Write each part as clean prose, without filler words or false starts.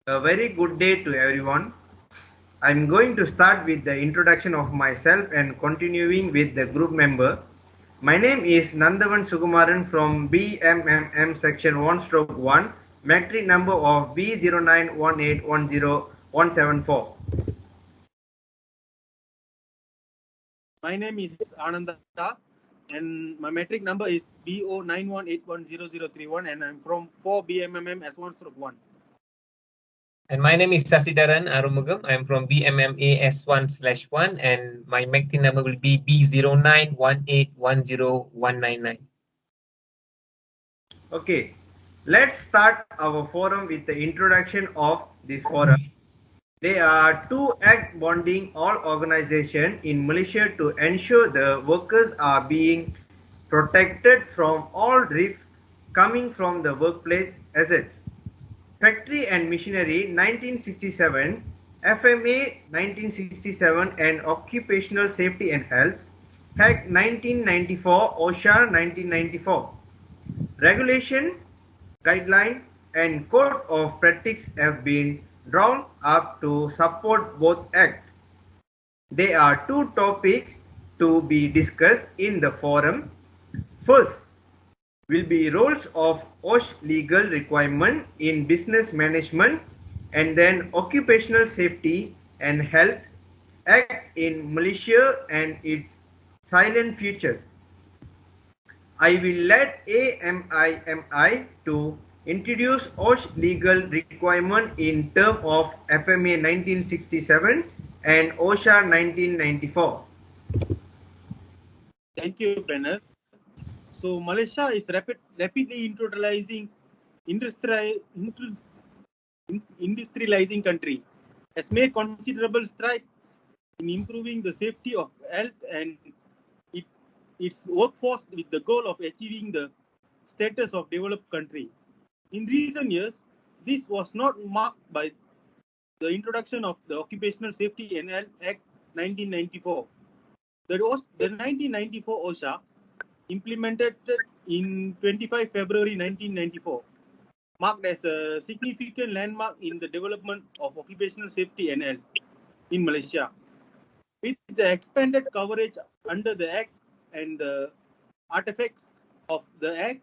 A very good day to everyone. I'm going to start with the introduction of myself and continuing with the group member. My name is NANTHAVAN SUKUMARAN from BMMM section 1/1, metric number of B0918107174. My name is ANANDHA and my metric number is BO91810031 and I'm from 4 BMMM as 1/1. And my name is SASIDHARAN ARUMUGAM. I'm from BMMA S1/1 and my metric number will be B0918101999. Okay, let's start our forum with the introduction of this forum. There are two act bonding all organizations in Malaysia to ensure the workers are being protected from all risks coming from the workplace assets. Factory and Machinery 1967, FMA 1967 and Occupational Safety and Health, Act 1994, OSHA 1994. Regulation, guideline and code of practice have been drawn up to support both acts. There are two topics to be discussed in the forum. First will be roles of Osh legal requirement in business management, and then Occupational Safety and Health Act in Malaysia and its silent futures. I will let AMIMI to introduce Osh legal requirement in terms of FMA 1967 and OSHA 1994. Thank you, Brenner. So Malaysia is rapidly industrializing country, has made considerable strides in improving the safety of health and its workforce with the goal of achieving the status of developed country. In recent years, this was not marked by the introduction of the Occupational Safety and Health Act 1994. The 1994 OSHA, implemented in 25 February 1994, marked as a significant landmark in the development of occupational safety and health in Malaysia. With the expanded coverage under the Act and the artifacts of the Act,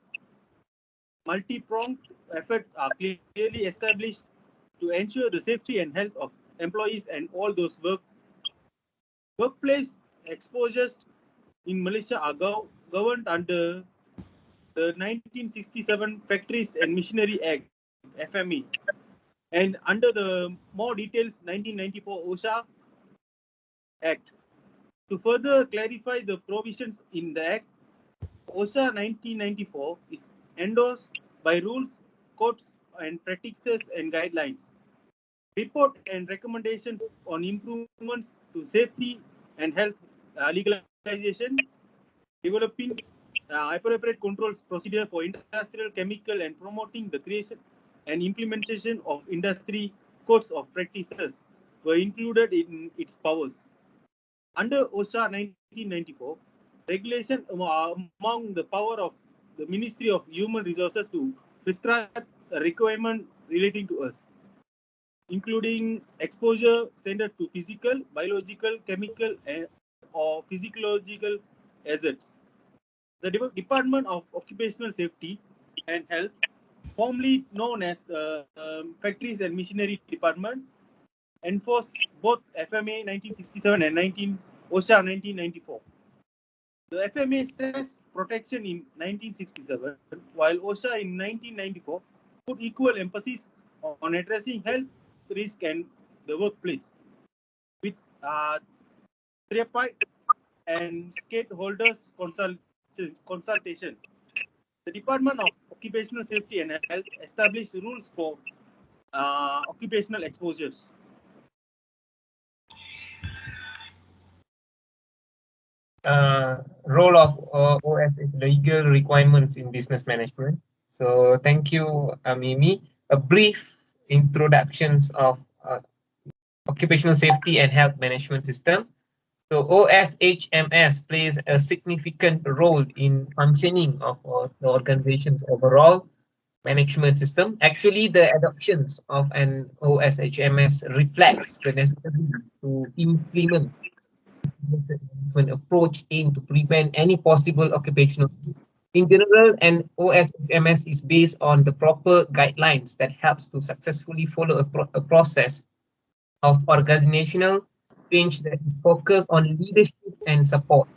multi-pronged efforts are clearly established to ensure the safety and health of employees and all those workplace exposures in Malaysia are governed under the 1967 Factories and Machinery Act, FME, and under the more details 1994 OSHA Act. To further clarify the provisions in the Act, OSHA 1994 is endorsed by rules, codes, and practices and guidelines. Report and recommendations on improvements to safety and health legalization, developing appropriate controls procedure for industrial, chemical, and promoting the creation and implementation of industry codes of practices were included in its powers. Under OSHA 1994, regulation among the power of the Ministry of Human Resources to prescribe a requirement relating to us, including exposure standard to physical, biological, chemical, or physiological hazards. The Department of Occupational Safety and Health, formerly known as the Factories and Machinery Department, enforced both FMA 1967 and OSHA 1994. The FMA stressed protection in 1967, while OSHA in 1994 put equal emphasis on addressing health risk and the workplace. With tripartite and stakeholders consultation, the Department of Occupational Safety and Health established rules for occupational exposures. Role of OS is legal requirements in business management. So thank you, Mimi. A brief introductions of occupational safety and health management system. So OSHMS plays a significant role in functioning of the organizations overall management system. Actually, the adoptions of an OSHMS reflects the necessity to implement an approach aimed to prevent any possible occupational risk. In general, an OSHMS is based on the proper guidelines that helps to successfully follow a process of organizational change that is focused on leadership and support.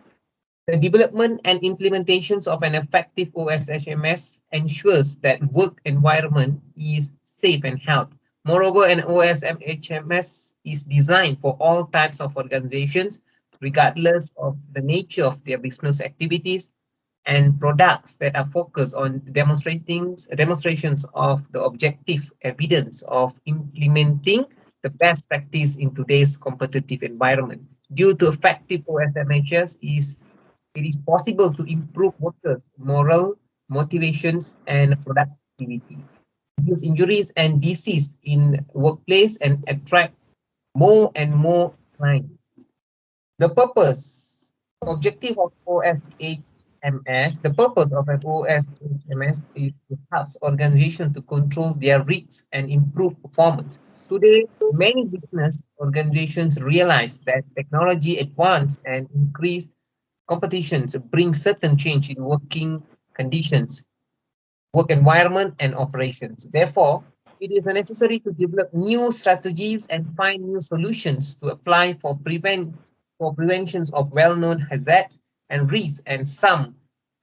The development and implementations of an effective OSHMS ensures that work environment is safe and healthy. Moreover, an OSHMS is designed for all types of organizations, regardless of the nature of their business activities, and products that are focused on demonstrations of the objective evidence of implementing the best practice in today's competitive environment. Due to effective OSHMS, it is possible to improve workers' moral, motivations, and productivity, reduce injuries and disease in workplace, and attract more and more clients. The objective of OSHMS, the purpose of an OSHMS is to help organizations to control their risks and improve performance. Today, many business organizations realize that technology advance and increase competitions bring certain change in working conditions, work environment, and operations. Therefore, it is necessary to develop new strategies and find new solutions to apply for preventions of well-known hazards and risks and some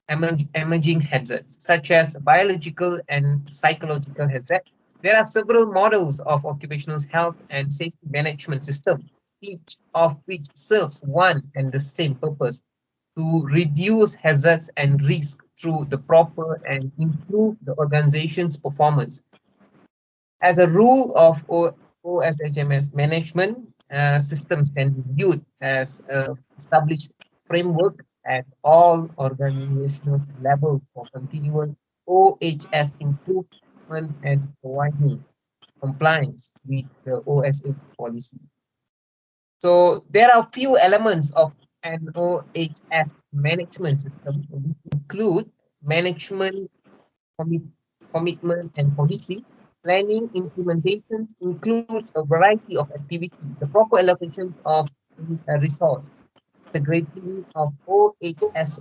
emerging hazards, such as biological and psychological hazards. There are several models of occupational health and safety management system, each of which serves one and the same purpose: to reduce hazards and risk through the proper and improve the organization's performance. As a rule of OSHMS management, systems can be viewed as an established framework at all organizational levels for continual OHS improvement and providing compliance with the OSH policy. So there are few elements of an OHS management system, which include management, commitment, and policy. Planning implementations includes a variety of activities, the proper allocations of resource, integrating of OHS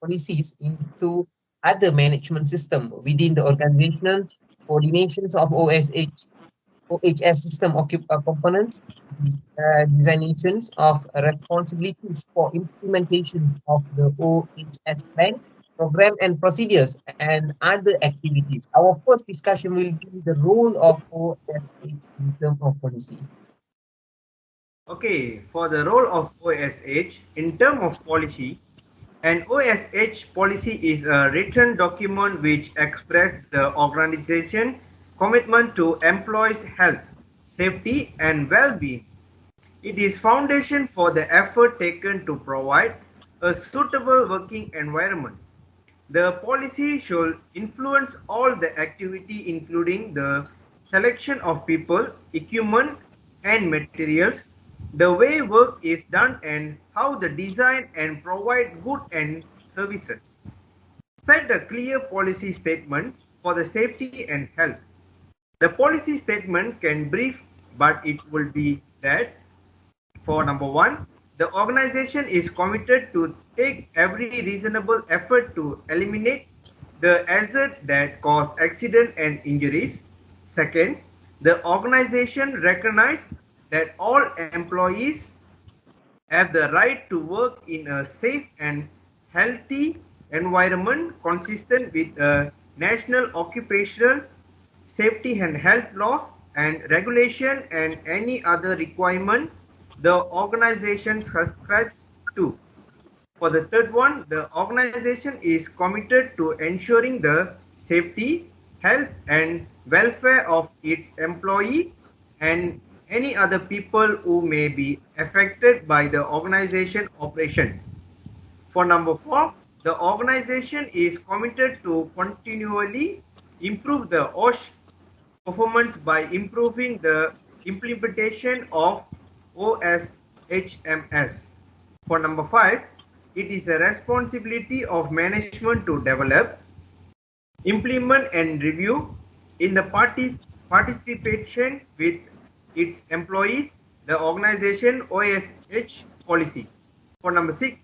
policies into other management systems within the organizations, coordinations of OHS system components, designations of responsibilities for implementations of the OHS plan, program and procedures, and other activities. Our first discussion will be the role of OSH in terms of policy. Okay, for the role of OSH in terms of policy, an OSH policy is a written document which expresses the organization commitment to employees' health, safety, and well-being. It is foundation for the effort taken to provide a suitable working environment. The policy should influence all the activity, including the selection of people, equipment, and materials, the way work is done, and how the design and provide goods and services. Set a clear policy statement for the safety and health. The policy statement can brief, but it will be that for number one, the organization is committed to take every reasonable effort to eliminate the hazard that cause accident and injuries. Second, the organization recognizes that all employees have the right to work in a safe and healthy environment consistent with national occupational safety and health laws and regulation and any other requirement the organization subscribes to. For the third one, the organization is committed to ensuring the safety, health and welfare of its employee and any other people who may be affected by the organization operation. For number four, the organization is committed to continually improve the Osh performance by improving the implementation of OSHMS. For number five, it is a responsibility of management to develop, implement and review in the participation with its employees, the organization OSH policy. For number 6,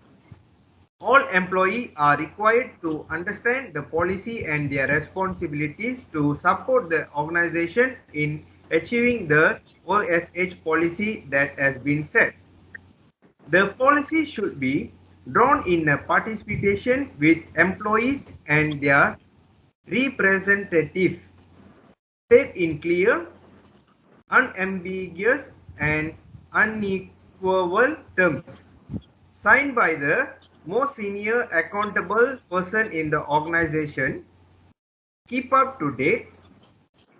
all employees are required to understand the policy and their responsibilities to support the organization in achieving the OSH policy that has been set. The policy should be drawn in a participation with employees and their representative, state in clear, unambiguous and unequivocal terms, signed by the most senior accountable person in the organization, keep up to date,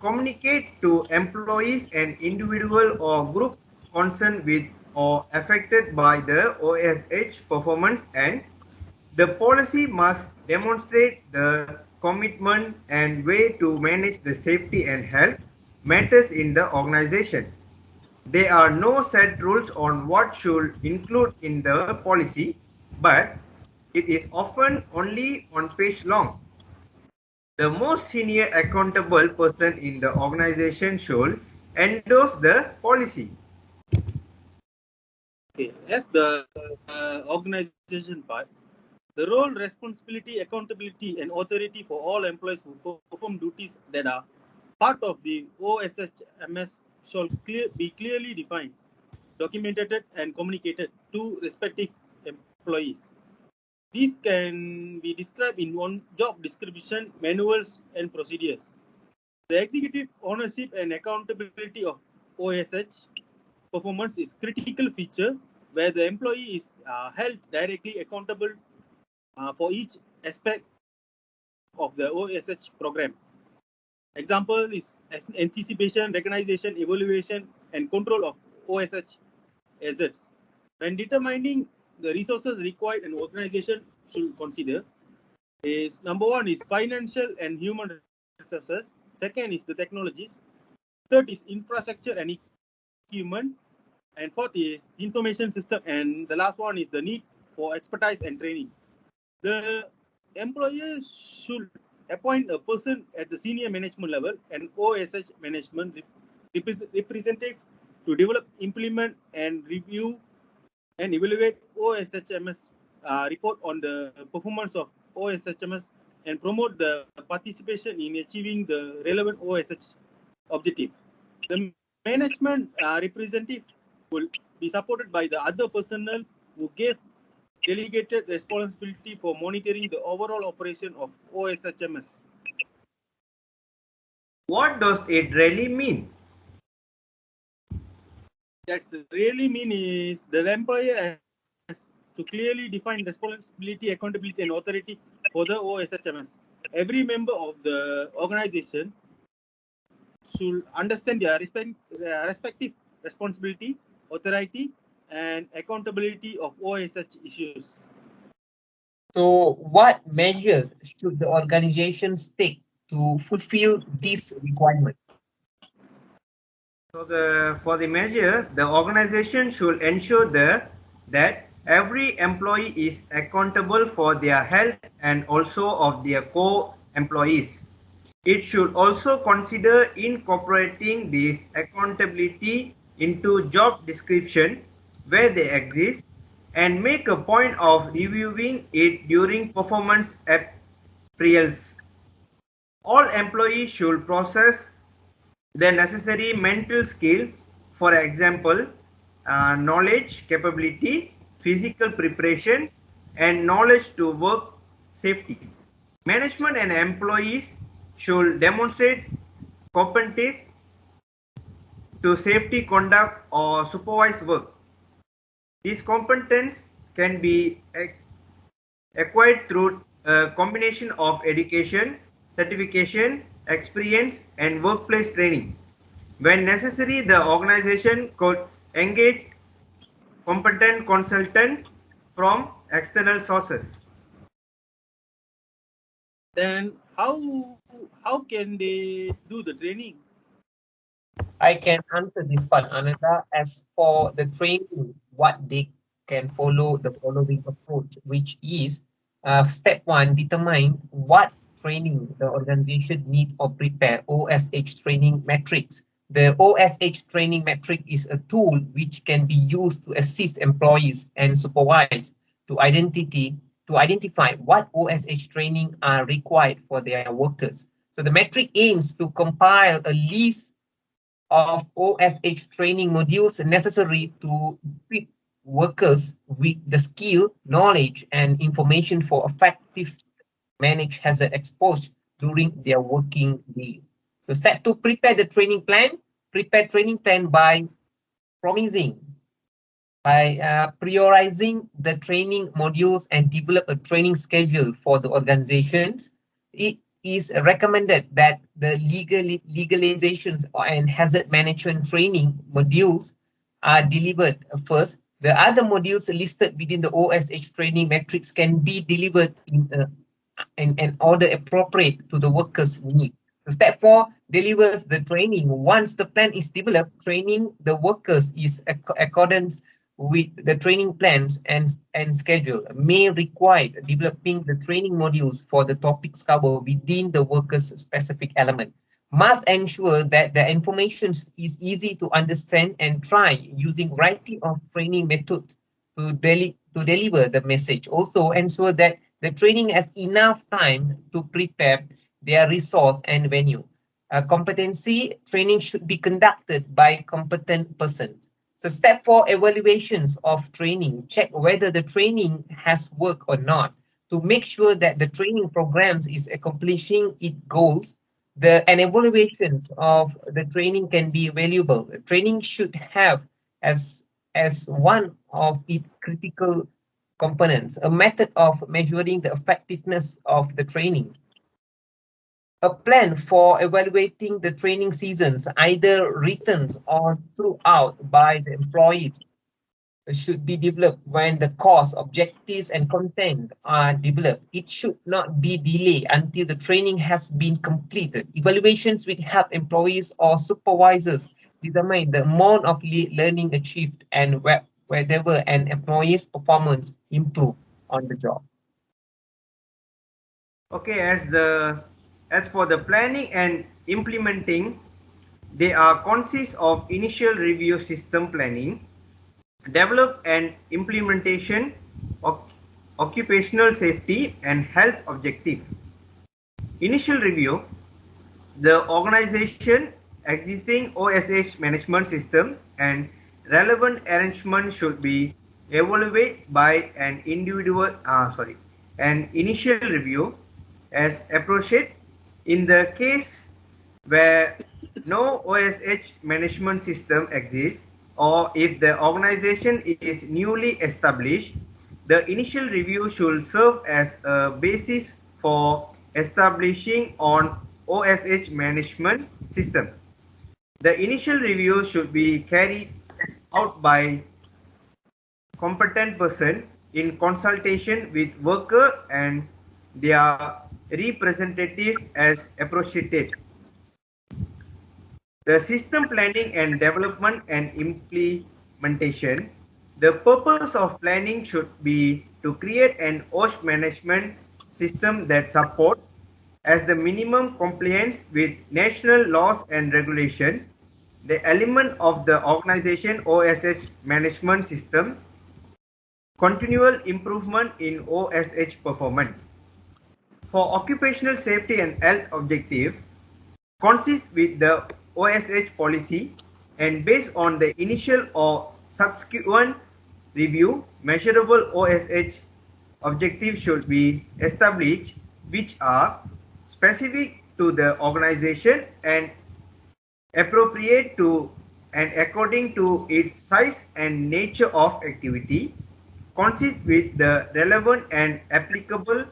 communicate to employees and individual or group concerned with or affected by the OSH performance, and the policy must demonstrate the commitment and way to manage the safety and health matters in the organization. There are no set rules on what should include in the policy, but it is often only one page long. The most senior accountable person in the organization should endorse the policy. Okay, as the organization part, the role, responsibility, accountability, and authority for all employees who perform duties that are part of the OSHMS shall be clearly defined, documented, and communicated to respective employees. These can be described in one job description, manuals, and procedures. The executive ownership and accountability of OSH performance is critical feature where the employee is held directly accountable for each aspect of the OSH program. Example is anticipation, recognition, evaluation, and control of OSH assets. When determining the resources required an organization should consider is number 1 is financial and human resources. Second is the technologies. Third is infrastructure and equipment. And fourth is information system. And the last one is the need for expertise and training. The employer should appoint a person at the senior management level and OSH management representative to develop, implement, and review and evaluate OSHMS report on the performance of OSHMS and promote the participation in achieving the relevant OSH objective. The management representative will be supported by the other personnel who gave delegated responsibility for monitoring the overall operation of OSHMS. What does it really mean? That's really mean is the employer has to clearly define responsibility, accountability, and authority for the OSHMS. Every member of the organization should understand their respective responsibility, authority, and accountability of OSH issues. So, what measures should the organizations take to fulfill this requirement? So for the measure, the organization should ensure that every employee is accountable for their health and also of their co-employees. It should also consider incorporating this accountability into job description where they exist and make a point of reviewing it during performance appraisals. All employees should possess the necessary mental skill, for example, knowledge, capability, physical preparation, and knowledge to work safety. Management and employees should demonstrate competence to safety conduct or supervise work. This competence can be acquired through a combination of education, certification, experience, and workplace training. When necessary, the organization could engage competent consultant from external sources. Then how can they do the training? I can answer this part, Ananda. As for the training, what they can follow the following approach, which is step 1, determine what training the organization need or prepare OSH training metrics. The OSH training metric is a tool which can be used to assist employees and supervise to identify what OSH training are required for their workers. So the metric aims to compile a list of OSH training modules necessary to equip workers with the skill, knowledge, and information for effective manage hazard exposure during their working day. So step 2, prepare the training plan. Prepare training plan by prioritizing the training modules and develop a training schedule for the organizations. It is recommended that the legalizations and hazard management training modules are delivered first. The other modules listed within the OSH training metrics can be delivered in an order appropriate to the workers' need. So step 4 delivers the training. Once the plan is developed, training the workers is accordance with the training plans and schedule may require developing the training modules for the topics covered within the workers' specific element. Must ensure that the information is easy to understand and try using variety of training methods to deliver the message. Also ensure that the training has enough time to prepare their resource and venue. Competency training should be conducted by competent persons. So step 4, evaluations of training. Check whether the training has worked or not to make sure that the training programs is accomplishing its goals. And evaluations of the training can be valuable. The training should have as one of its critical components a method of measuring the effectiveness of the training. A plan for evaluating the training seasons, either written or throughout by the employees, should be developed when the course, objectives, and content are developed. It should not be delayed until the training has been completed. Evaluations will help employees or supervisors determine the amount of learning achieved and whether an employee's performance improve on the job. Okay, as for the planning and implementing, they are consist of initial review system planning, develop and implementation of occupational safety and health objective. Initial review, the organization existing OSH management system and relevant arrangement should be evaluated by an initial review as appropriate. In the case where no OSH management system exists, or if the organization is newly established, the initial review should serve as a basis for establishing on OSH management system. The initial review should be carried out by competent person in consultation with worker and their representative as appropriate. The system planning and development and implementation. The purpose of planning should be to create an OSH management system that supports as the minimum compliance with national laws and regulation, the element of the organization OSH management system, continual improvement in OSH performance. For occupational safety and health objective, consist with the OSH policy and based on the initial or subsequent review, measurable OSH objectives should be established which are specific to the organization and appropriate to and according to its size and nature of activity, consist with the relevant and applicable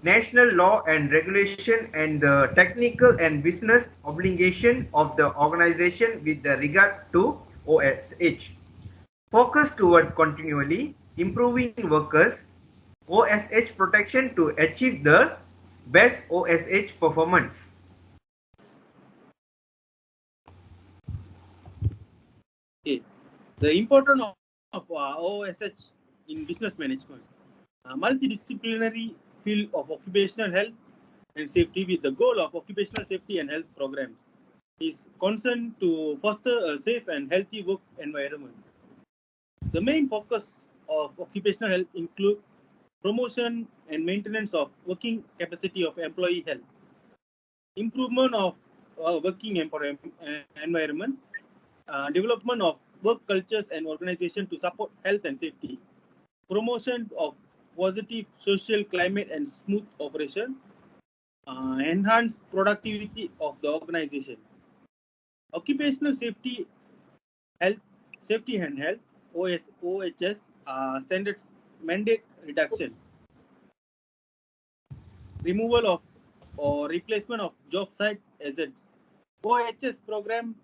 national law and regulation and the technical and business obligation of the organization with the regard to OSH. Focus toward continually improving workers' OSH protection to achieve the best OSH performance. Okay. The importance of OSH in business management. Multidisciplinary field of occupational health and safety with the goal of occupational safety and health programs is concerned to foster a safe and healthy work environment. The main focus of occupational health include promotion and maintenance of working capacity of employee health, improvement of working environment, development of work cultures and organization to support health and safety, promotion of positive social climate and smooth operation, enhance productivity of the organization. Occupational safety, health, safety and health, OHS standards mandate reduction, removal of or replacement of job site hazards. OHS program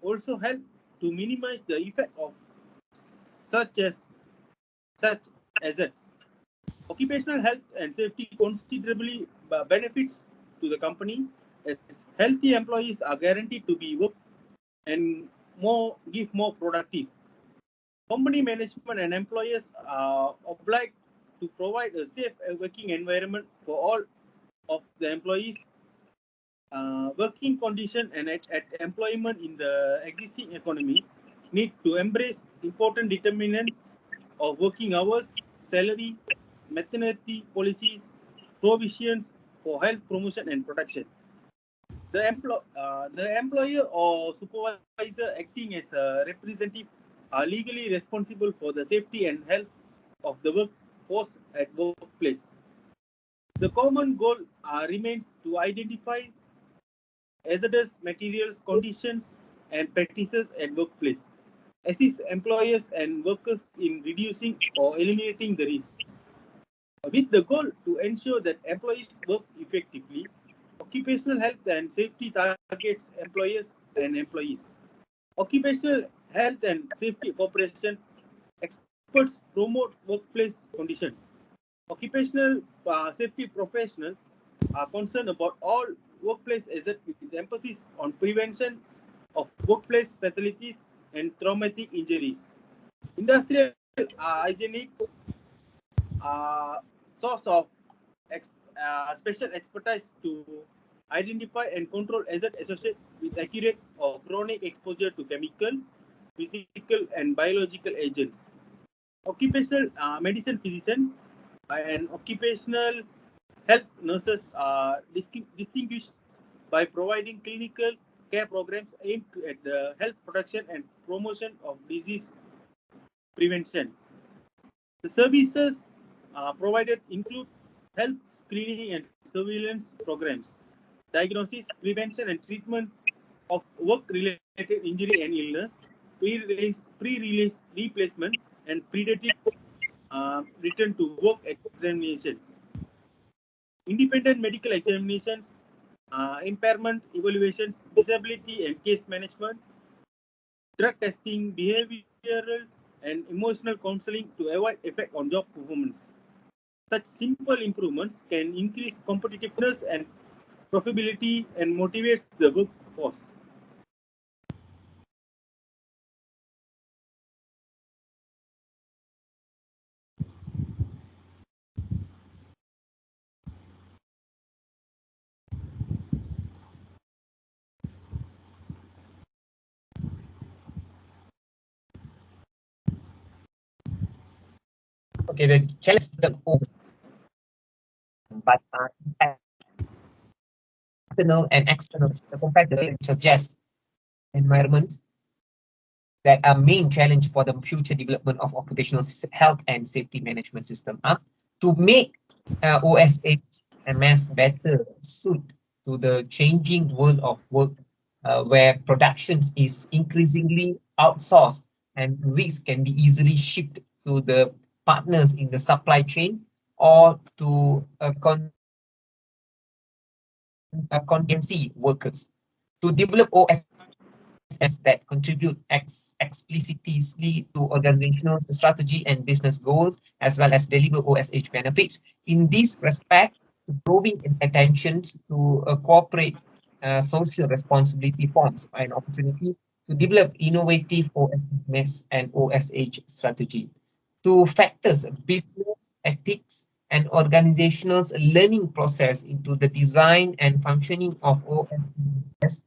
also help to minimize the effect of such hazards. Occupational health and safety considerably benefits to the company as healthy employees are guaranteed to be work and give more productive. Company management and employers are obliged to provide a safe working environment for all of the employees. Working condition and at employment in the existing economy need to embrace important determinants of working hours, salary, maternity policies, provisions for health promotion and protection. The employer or supervisor acting as a representative are legally responsible for the safety and health of the workforce at workplace. The common goal remains to identify hazardous materials, conditions, and practices at workplace, assist employers and workers in reducing or eliminating the risks, with the goal to ensure that employees work effectively. Occupational health and safety targets employers and employees. Occupational health and safety cooperation experts promote workplace conditions. Occupational safety professionals are concerned about all workplace hazards with emphasis on prevention of workplace fatalities and traumatic injuries. Industrial hygienics are source of special expertise to identify and control hazards associated with accurate or chronic exposure to chemical, physical, and biological agents. Occupational medicine physician and occupational health nurses are distinguished by providing clinical care programs aimed at the health protection and promotion of disease prevention. The services provided include health screening and surveillance programs, diagnosis, prevention and treatment of work-related injury and illness, pre-release replacement, and predative return to work examinations, independent medical examinations, impairment evaluations, disability and case management, drug testing, behavioral and emotional counseling to avoid effect on job performance. Such simple improvements can increase competitiveness and profitability and motivates the workforce. Okay, the challenge the but internal and external compared to suggest environments that are main challenge for the future development of occupational health and safety management system to make OSH MS better suit to the changing world of work where production is increasingly outsourced and risk can be easily shifted to the partners in the supply chain or to contingency workers. To develop OSH that contribute explicitly to organizational strategy and business goals, as well as deliver OSH benefits. In this respect, drawing attention to corporate social responsibility forms an opportunity to develop innovative OSH and OSH strategy. To factors business ethics an organization's learning process into the design and functioning of OSS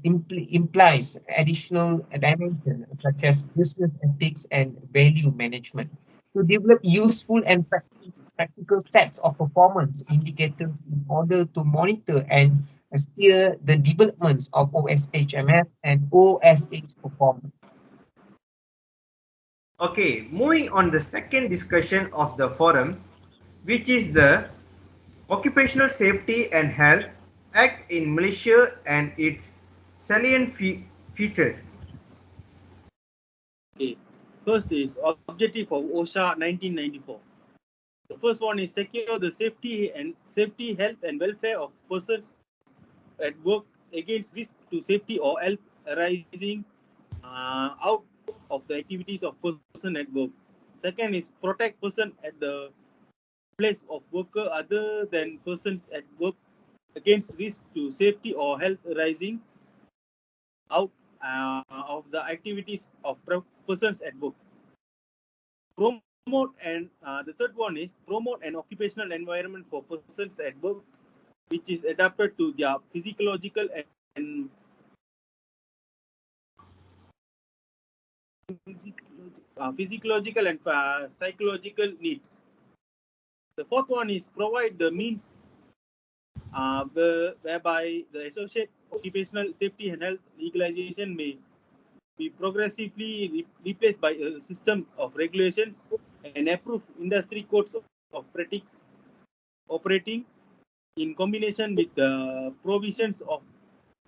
implies additional dimensions such as business ethics and value management. To develop useful and practical sets of performance indicators in order to monitor and steer the developments of OSHMS and OSH performance. Okay, moving on the second discussion of the forum, which is the Occupational Safety and Health Act in Malaysia and its salient features. Okay. First is objective of OSHA 1994. The first one is secure the safety, health and welfare of persons at work against risk to safety or health arising out of the activities of person at work. Second is protect person at the place of worker other than persons at work against risk to safety or health arising out of the activities of persons at work. Promote and the third one is promote an occupational environment for persons at work which is adapted to their physiological and psychological needs. The fourth one is provide the means whereby the associate occupational safety and health legalization may be progressively replaced by a system of regulations and approved industry codes of practice operating in combination with the provisions of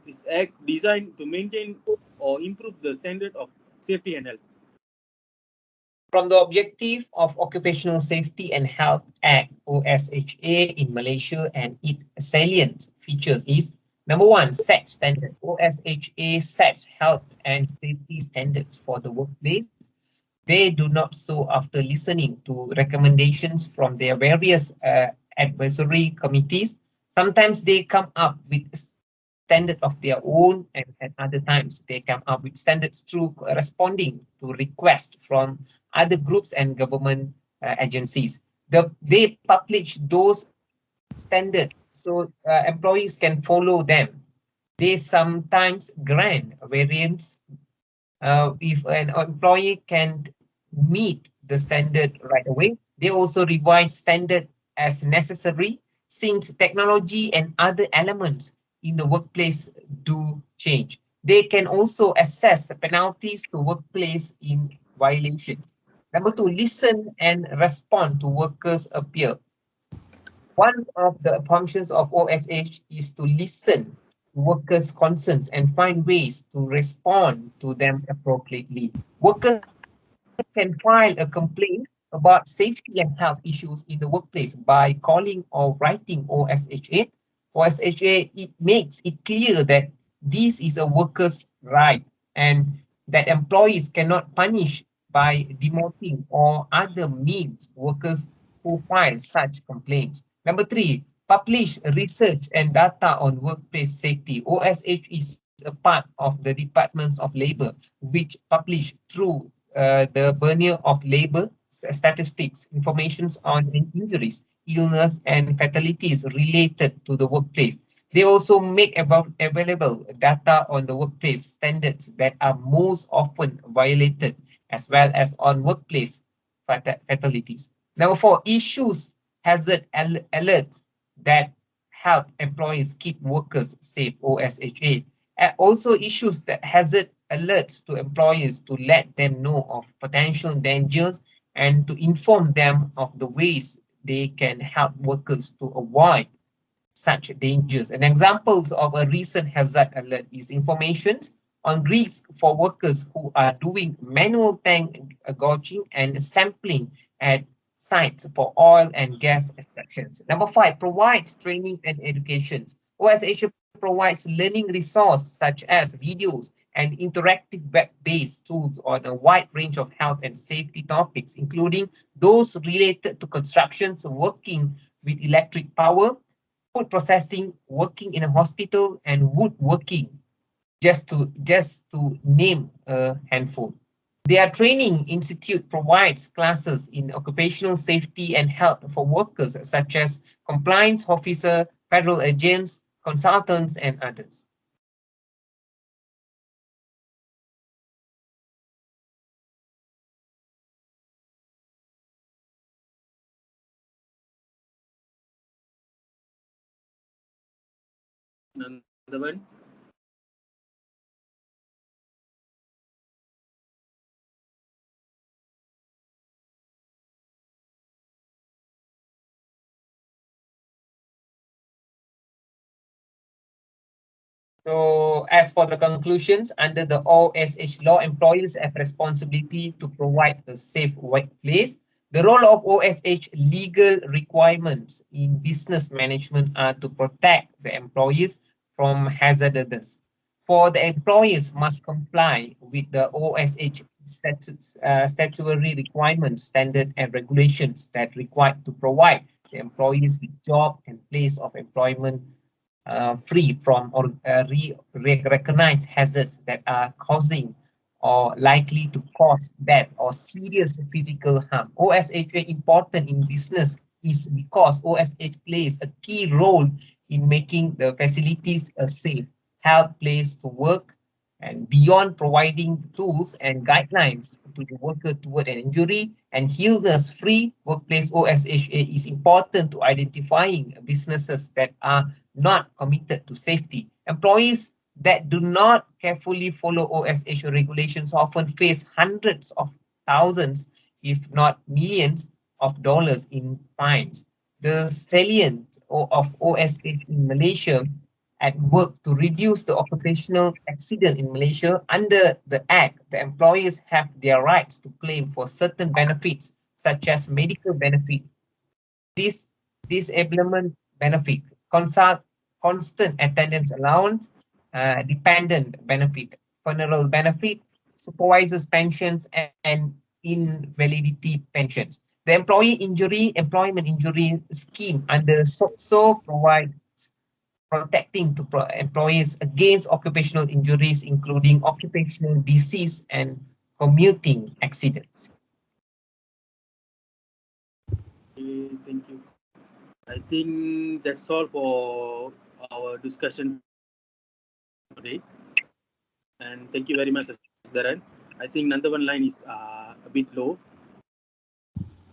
this act designed to maintain or improve the standard of safety and health. From the objective of Occupational Safety and Health Act OSHA in Malaysia and its salient features is number one, set standard. OSHA sets health and safety standards for the workplace. They do not so after listening to recommendations from their various advisory committees. Sometimes they come up with standard of their own, and at other times they come up with standards through responding to requests from other groups and government agencies. They publish those standards so employees can follow them. They sometimes grant variants if an employee can't meet the standard right away. They also revise standard as necessary since technology and other elements in the workplace do change. They can also assess penalties to workplace in violations. Number two, listen and respond to workers' appeal. One of the functions of OSH is to listen to workers' concerns and find ways to respond to them appropriately. Workers can file a complaint about safety and health issues in the workplace by calling or writing OSHA. OSHA, it makes it clear that this is a worker's right and that employees cannot punish by demoting or other means workers who file such complaints. Number three, publish research and data on workplace safety. OSH is a part of the Departments of Labour, which publish through the Bureau of Labour statistics, information on injuries, illness, and fatalities related to the workplace. They also make available data on the workplace standards that are most often violated, as well as on workplace fatalities. Number four, issues hazard alerts that help employees keep workers safe, OSHA. Also issues that hazard alerts to employees to let them know of potential dangers and to inform them of the ways they can help workers to avoid such dangers. An example of a recent hazard alert is information on risk for workers who are doing manual tank gouging and sampling at sites for oil and gas extractions. Number five, provides training and education. OSH provides learning resources such as videos and interactive web-based tools on a wide range of health and safety topics, including those related to constructions, working with electric power, food processing, working in a hospital, and woodworking, just to name a handful. Their training institute provides classes in occupational safety and health for workers such as compliance officer, federal agents, consultants, and others. Nanthavan. So, as for the conclusions, under the OSH law, employers have responsibility to provide a safe workplace. The role of OSH legal requirements in business management are to protect the employees from hazards. For the employers must comply with the OSH statutory requirements, standard and regulations that require to provide the employees with job and place of employment free from or recognized hazards that are causing or likely to cause death or serious physical harm. OSH is important in business is because OSH plays a key role in making the facilities a safe, health place to work, and beyond providing tools and guidelines to the worker toward an injury and illness-free workplace. OSH is important to identifying businesses that are not committed to safety. Employees that do not carefully follow OSH regulations often face hundreds of thousands, if not millions, of dollars in fines. The Salient of OSH in Malaysia at work to reduce the occupational accident in Malaysia. Under the Act, the employers have their rights to claim for certain benefits, such as medical benefit, disablement benefit, constant attendance allowance, dependent benefit, funeral benefit, supervisors pensions, and invalidity pensions. The employment injury scheme under SOCSO provides protecting to employees against occupational injuries, including occupational disease and commuting accidents. Okay, thank you. I think that's all for our discussion today. And thank you very much, Sasidharan. I think Nanthavan line is a bit low.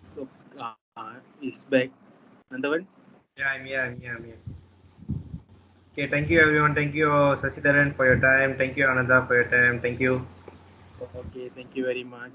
So it's back. Nanthavan? Yeah, I'm here. Okay, thank you everyone. Thank you Sasidharan for your time. Thank you Ananda for your time. Thank you. Okay, thank you very much.